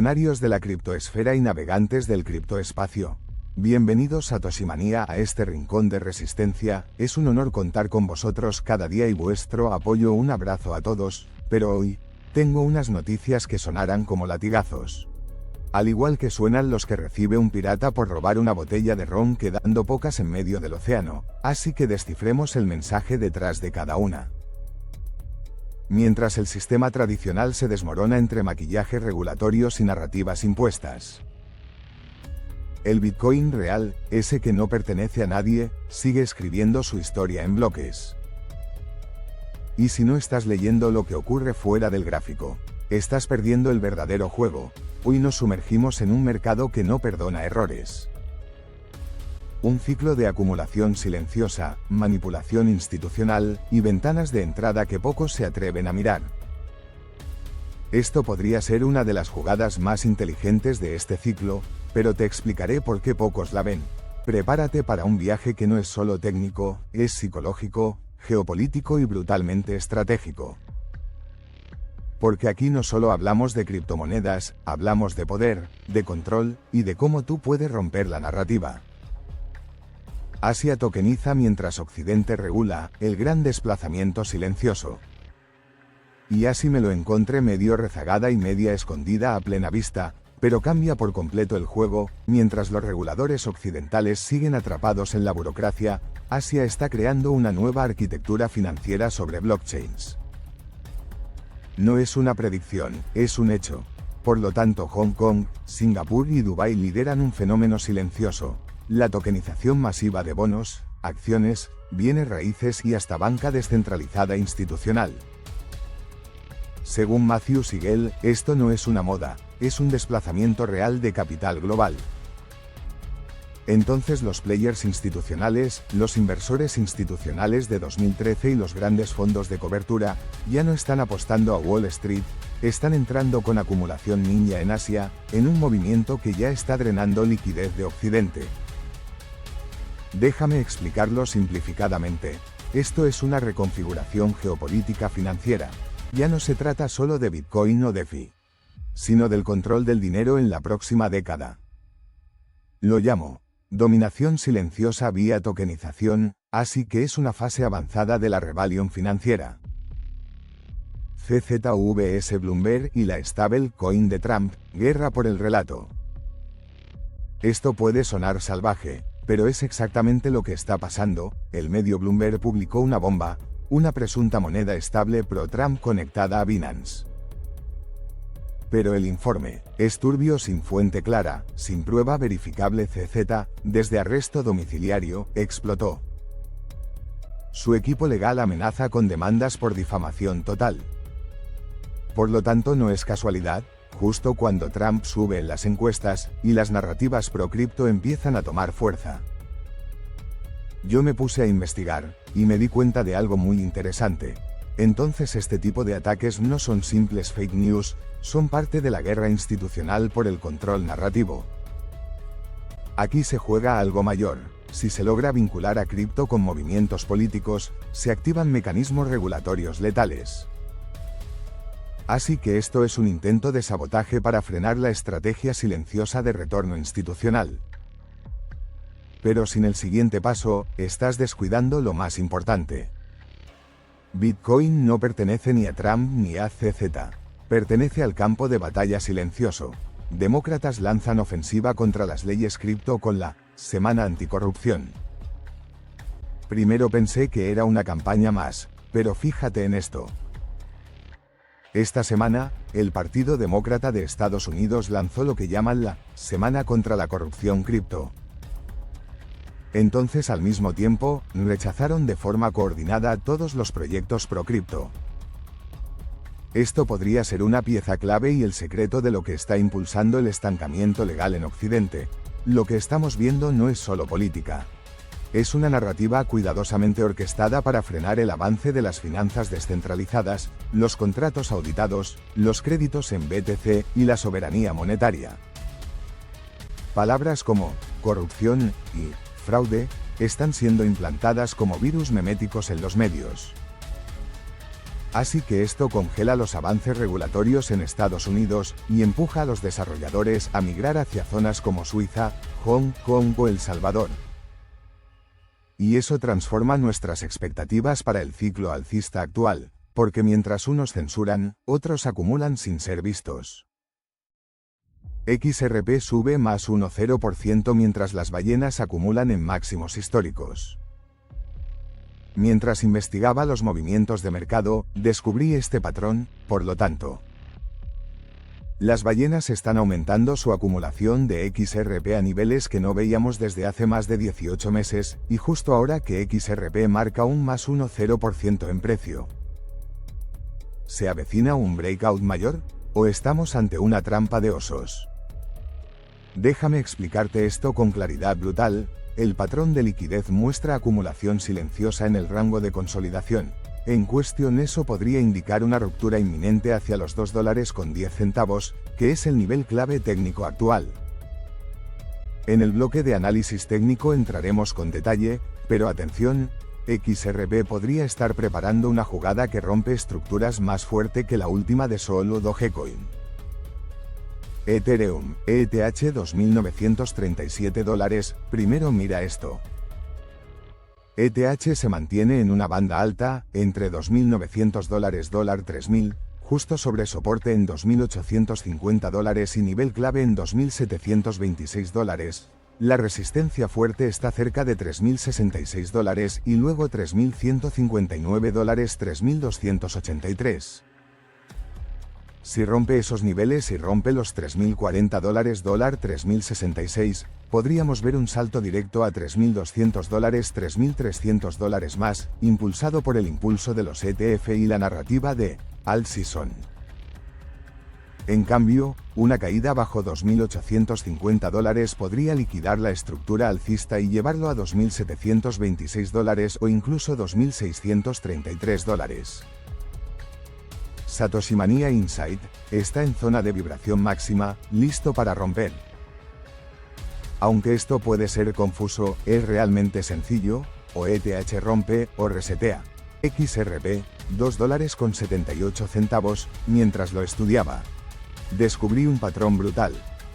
Visionarios de la criptoesfera y navegantes del criptoespacio. Bienvenidos a Toshimanía, a este rincón de resistencia. Es un honor contar con vosotros cada día y vuestro apoyo. Un abrazo a todos, pero hoy, tengo unas noticias que sonarán como latigazos. Al igual que suenan los que recibe un pirata por robar una botella de ron quedando pocas en medio del océano, así que descifremos el mensaje detrás de cada una. Mientras el sistema tradicional se desmorona entre maquillajes regulatorios y narrativas impuestas. El Bitcoin real, ese que no pertenece a nadie, sigue escribiendo su historia en bloques. Y si no estás leyendo lo que ocurre fuera del gráfico, estás perdiendo el verdadero juego. Hoy nos sumergimos en un mercado que no perdona errores. Un ciclo de acumulación silenciosa, manipulación institucional, y ventanas de entrada que pocos se atreven a mirar. Esto podría ser una de las jugadas más inteligentes de este ciclo, pero te explicaré por qué pocos la ven. Prepárate para un viaje que no es solo técnico, es psicológico, geopolítico y brutalmente estratégico. Porque aquí no solo hablamos de criptomonedas, hablamos de poder, de control, y de cómo tú puedes romper la narrativa. Asia tokeniza mientras Occidente regula, el gran desplazamiento silencioso. Y así me lo encontré medio rezagada y media escondida a plena vista, pero cambia por completo el juego. Mientras los reguladores occidentales siguen atrapados en la burocracia, Asia está creando una nueva arquitectura financiera sobre blockchains. No es una predicción, es un hecho. Por lo tanto, Hong Kong, Singapur y Dubái lideran un fenómeno silencioso: la tokenización masiva de bonos, acciones, bienes raíces y hasta banca descentralizada institucional. Según Matthew Siegel, esto no es una moda, es un desplazamiento real de capital global. Entonces los players institucionales, los inversores institucionales de 2013 y los grandes fondos de cobertura, ya no están apostando a Wall Street, están entrando con acumulación ninja en Asia, en un movimiento que ya está drenando liquidez de Occidente. Déjame explicarlo simplificadamente. Esto es una reconfiguración geopolítica financiera. Ya no se trata solo de Bitcoin o DeFi, sino del control del dinero en la próxima década. Lo llamo dominación silenciosa vía tokenización, así que es una fase avanzada de la rebelión financiera. CZVS Bloomberg y la stablecoin de Trump, guerra por el relato. Esto puede sonar salvaje, pero es exactamente lo que está pasando. El medio Bloomberg publicó una bomba, una presunta moneda estable pro-Trump conectada a Binance. Pero el informe es turbio, sin fuente clara, sin prueba verificable. CZ, desde arresto domiciliario, explotó. Su equipo legal amenaza con demandas por difamación total. Por lo tanto, no es casualidad, justo cuando Trump sube en las encuestas, y las narrativas pro-cripto empiezan a tomar fuerza. Yo me puse a investigar, y me di cuenta de algo muy interesante. Entonces este tipo de ataques no son simples fake news, son parte de la guerra institucional por el control narrativo. Aquí se juega algo mayor. Si se logra vincular a cripto con movimientos políticos, se activan mecanismos regulatorios letales. Así que esto es un intento de sabotaje para frenar la estrategia silenciosa de retorno institucional. Pero sin el siguiente paso, estás descuidando lo más importante. Bitcoin no pertenece ni a Trump ni a CZ. Pertenece al campo de batalla silencioso. Demócratas lanzan ofensiva contra las leyes cripto con la Semana Anticorrupción. Primero pensé que era una campaña más, pero fíjate en esto. Esta semana, el Partido Demócrata de Estados Unidos lanzó lo que llaman la Semana contra la Corrupción Cripto. Entonces, al mismo tiempo, rechazaron de forma coordinada todos los proyectos pro-cripto. Esto podría ser una pieza clave y el secreto de lo que está impulsando el estancamiento legal en Occidente. Lo que estamos viendo no es solo política. Es una narrativa cuidadosamente orquestada para frenar el avance de las finanzas descentralizadas, los contratos auditados, los créditos en BTC y la soberanía monetaria. Palabras como corrupción y fraude están siendo implantadas como virus meméticos en los medios. Así que esto congela los avances regulatorios en Estados Unidos y empuja a los desarrolladores a migrar hacia zonas como Suiza, Hong Kong o El Salvador. Y eso transforma nuestras expectativas para el ciclo alcista actual, porque mientras unos censuran, otros acumulan sin ser vistos. XRP sube más 1,0% mientras las ballenas acumulan en máximos históricos. Mientras investigaba los movimientos de mercado, descubrí este patrón, por lo tanto. Las ballenas están aumentando su acumulación de XRP a niveles que no veíamos desde hace más de 18 meses, y justo ahora que XRP marca un más 1,0% en precio. ¿Se avecina un breakout mayor? ¿O estamos ante una trampa de osos? Déjame explicarte esto con claridad brutal. El patrón de liquidez muestra acumulación silenciosa en el rango de consolidación. En cuestión eso podría indicar una ruptura inminente hacia los $2.10, que es el nivel clave técnico actual. En el bloque de análisis técnico entraremos con detalle, pero atención, XRP podría estar preparando una jugada que rompe estructuras más fuerte que la última de Sol o Dogecoin. Ethereum, ETH $2.937, primero mira esto. ETH se mantiene en una banda alta, entre $2.900 $3.000, justo sobre soporte en $2.850 y nivel clave en $2.726. La resistencia fuerte está cerca de $3.066 y luego $3.159 $3.283. Si rompe esos niveles y rompe los $3.040 $3.066, podríamos ver un salto directo a $3.200 $3.300 más, impulsado por el impulso de los ETF y la narrativa de Alt Season. En cambio, una caída bajo $2.850 podría liquidar la estructura alcista y llevarlo a $2.726 o incluso $2.633. Satoshi Mania Insight está en zona de vibración máxima, listo para romper. Aunque esto puede ser confuso, es realmente sencillo, o ETH rompe o resetea. XRP, $2.78, mientras lo estudiaba. Descubrí un patrón brutal.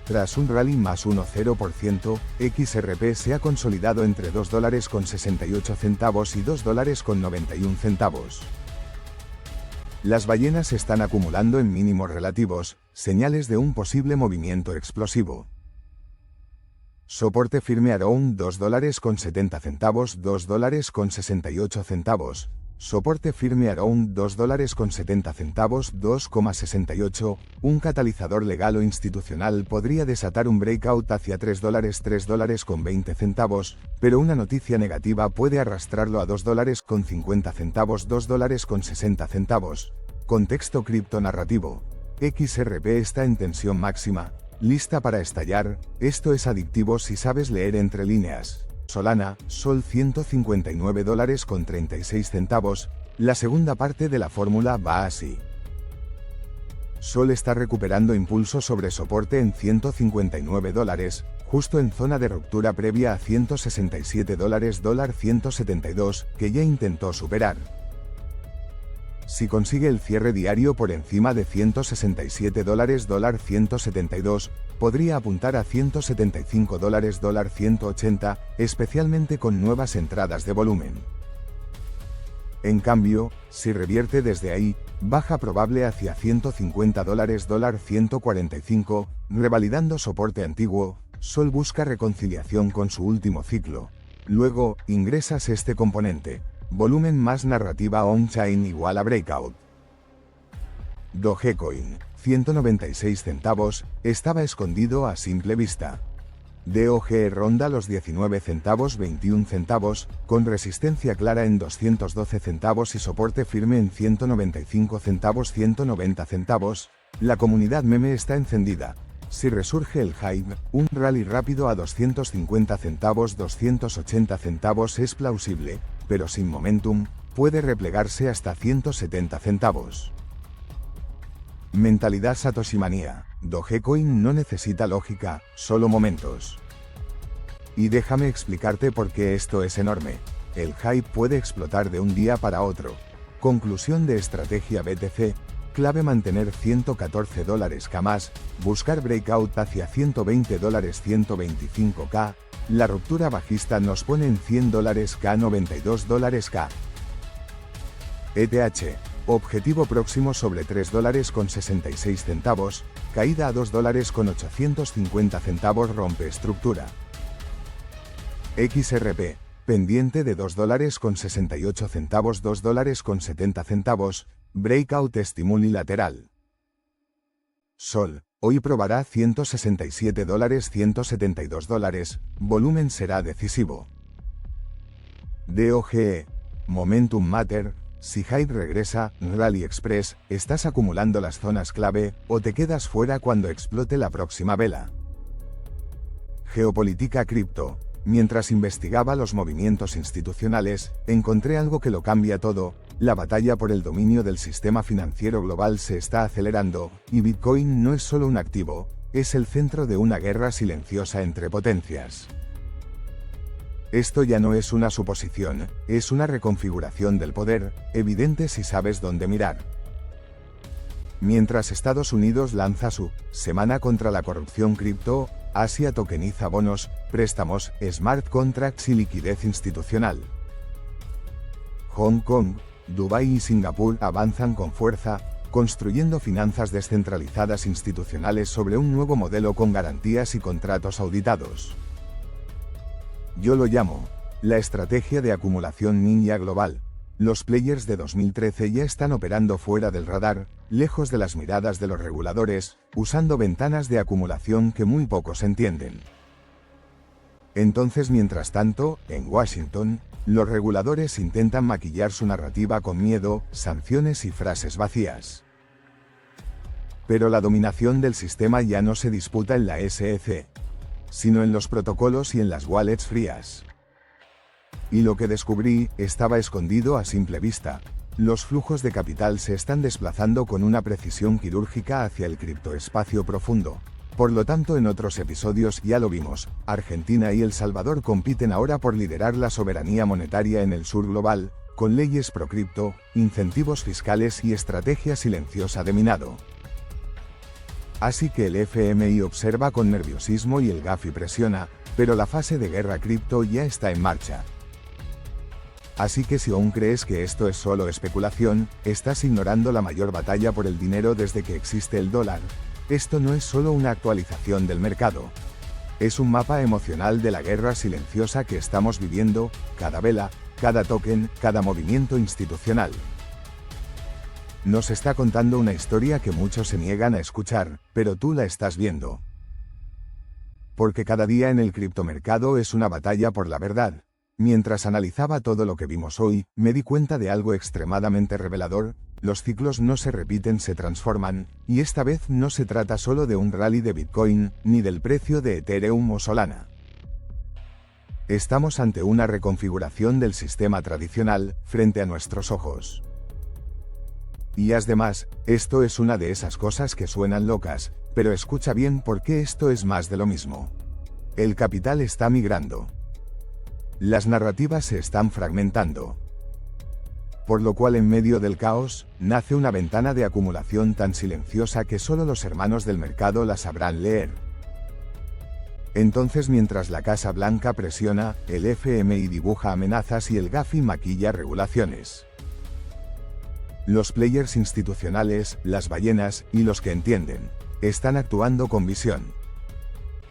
Tras un rally más 1,0%, XRP se ha consolidado entre $2.68 y $2.91. Las ballenas están acumulando en mínimos relativos, señales de un posible movimiento explosivo. Soporte firme around $2.70, $2.68. Soporte firme around $2.70, 2,68. Un catalizador legal o institucional podría desatar un breakout hacia $3.20, pero una noticia negativa puede arrastrarlo a $2.50, $2.60. Contexto criptonarrativo. XRP está en tensión máxima, lista para estallar. Esto es adictivo si sabes leer entre líneas. Solana, Sol $159.36, la segunda parte de la fórmula va así. Sol está recuperando impulso sobre soporte en $159, justo en zona de ruptura previa a $167 $172, que ya intentó superar. Si consigue el cierre diario por encima de $167 172, podría apuntar a $175 180, especialmente con nuevas entradas de volumen. En cambio, si revierte desde ahí, baja probable hacia $150 145, revalidando soporte antiguo. Sol busca reconciliación con su último ciclo. Luego, ingresas este componente. Volumen más narrativa on-chain igual a breakout. Dogecoin, 196 centavos, estaba escondido a simple vista. DOGE ronda los 19 centavos 21 centavos, con resistencia clara en 212 centavos y soporte firme en 195 centavos 190 centavos. La comunidad meme está encendida. Si resurge el hype, un rally rápido a 250 centavos 280 centavos es plausible, pero sin momentum, puede replegarse hasta 170 centavos. Mentalidad Satoshi Mania. Dogecoin no necesita lógica, solo momentos. Y déjame explicarte por qué esto es enorme. El hype puede explotar de un día para otro. Conclusión de estrategia BTC, clave mantener $114K más, buscar breakout hacia $120 $125K, la ruptura bajista nos pone en $100 K $92 K. ETH, objetivo próximo sobre $3.66, caída a $2.850, rompe estructura. XRP, pendiente de $2.68, $2.70, breakout estimuli lateral. Sol, hoy probará $167 $172, volumen será decisivo. DOGE, Momentum Matter, si Hyde regresa, Rally Express, estás acumulando las zonas clave, o te quedas fuera cuando explote la próxima vela. Geopolítica cripto. Mientras investigaba los movimientos institucionales, encontré algo que lo cambia todo. La batalla por el dominio del sistema financiero global se está acelerando, y Bitcoin no es solo un activo, es el centro de una guerra silenciosa entre potencias. Esto ya no es una suposición, es una reconfiguración del poder, evidente si sabes dónde mirar. Mientras Estados Unidos lanza su semana contra la corrupción cripto, Asia tokeniza bonos, préstamos, smart contracts y liquidez institucional. Hong Kong, Dubái y Singapur avanzan con fuerza, construyendo finanzas descentralizadas institucionales sobre un nuevo modelo con garantías y contratos auditados. Yo lo llamo la estrategia de acumulación ninja global. Los players de 2013 ya están operando fuera del radar, lejos de las miradas de los reguladores, usando ventanas de acumulación que muy pocos entienden. Entonces, mientras tanto, en Washington, los reguladores intentan maquillar su narrativa con miedo, sanciones y frases vacías. Pero la dominación del sistema ya no se disputa en la SEC, sino en los protocolos y en las wallets frías. Y lo que descubrí estaba escondido a simple vista. Los flujos de capital se están desplazando con una precisión quirúrgica hacia el criptoespacio profundo. Por lo tanto, en otros episodios ya lo vimos, Argentina y El Salvador compiten ahora por liderar la soberanía monetaria en el sur global, con leyes pro cripto, incentivos fiscales y estrategia silenciosa de minado. Así que el FMI observa con nerviosismo y el Gafi presiona, pero la fase de guerra cripto ya está en marcha. Así que si aún crees que esto es solo especulación, estás ignorando la mayor batalla por el dinero desde que existe el dólar. Esto no es solo una actualización del mercado. Es un mapa emocional de la guerra silenciosa que estamos viviendo, cada vela, cada token, cada movimiento institucional. Nos está contando una historia que muchos se niegan a escuchar, pero tú la estás viendo. Porque cada día en el criptomercado es una batalla por la verdad. Mientras analizaba todo lo que vimos hoy, me di cuenta de algo extremadamente revelador: los ciclos no se repiten, se transforman, y esta vez no se trata solo de un rally de Bitcoin, ni del precio de Ethereum o Solana. Estamos ante una reconfiguración del sistema tradicional, frente a nuestros ojos. Y además, esto es una de esas cosas que suenan locas, pero escucha bien porque esto es más de lo mismo. El capital está migrando. Las narrativas se están fragmentando. Por lo cual, en medio del caos, nace una ventana de acumulación tan silenciosa que solo los hermanos del mercado la sabrán leer. Entonces, mientras la Casa Blanca presiona, el FMI dibuja amenazas y el Gafi maquilla regulaciones. Los players institucionales, las ballenas, y los que entienden, están actuando con visión.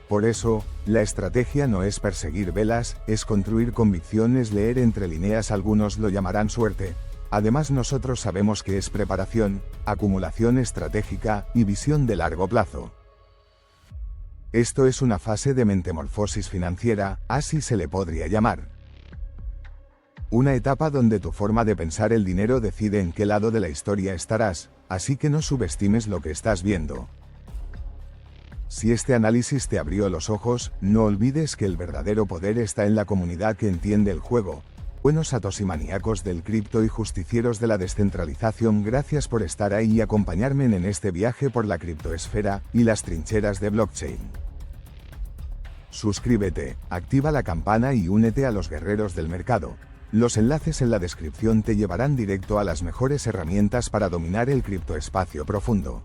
Por eso, la estrategia no es perseguir velas, es construir convicciones, leer entre líneas. Algunos lo llamarán suerte. Además, nosotros sabemos que es preparación, acumulación estratégica y visión de largo plazo. Esto es una fase de metamorfosis financiera, así se le podría llamar. Una etapa donde tu forma de pensar el dinero decide en qué lado de la historia estarás, así que no subestimes lo que estás viendo. Si este análisis te abrió los ojos, no olvides que el verdadero poder está en la comunidad que entiende el juego. Buenos atosimaniacos del cripto y justicieros de la descentralización, gracias por estar ahí y acompañarme en este viaje por la criptoesfera y las trincheras de blockchain. Suscríbete, activa la campana y únete a los guerreros del mercado. Los enlaces en la descripción te llevarán directo a las mejores herramientas para dominar el criptoespacio profundo.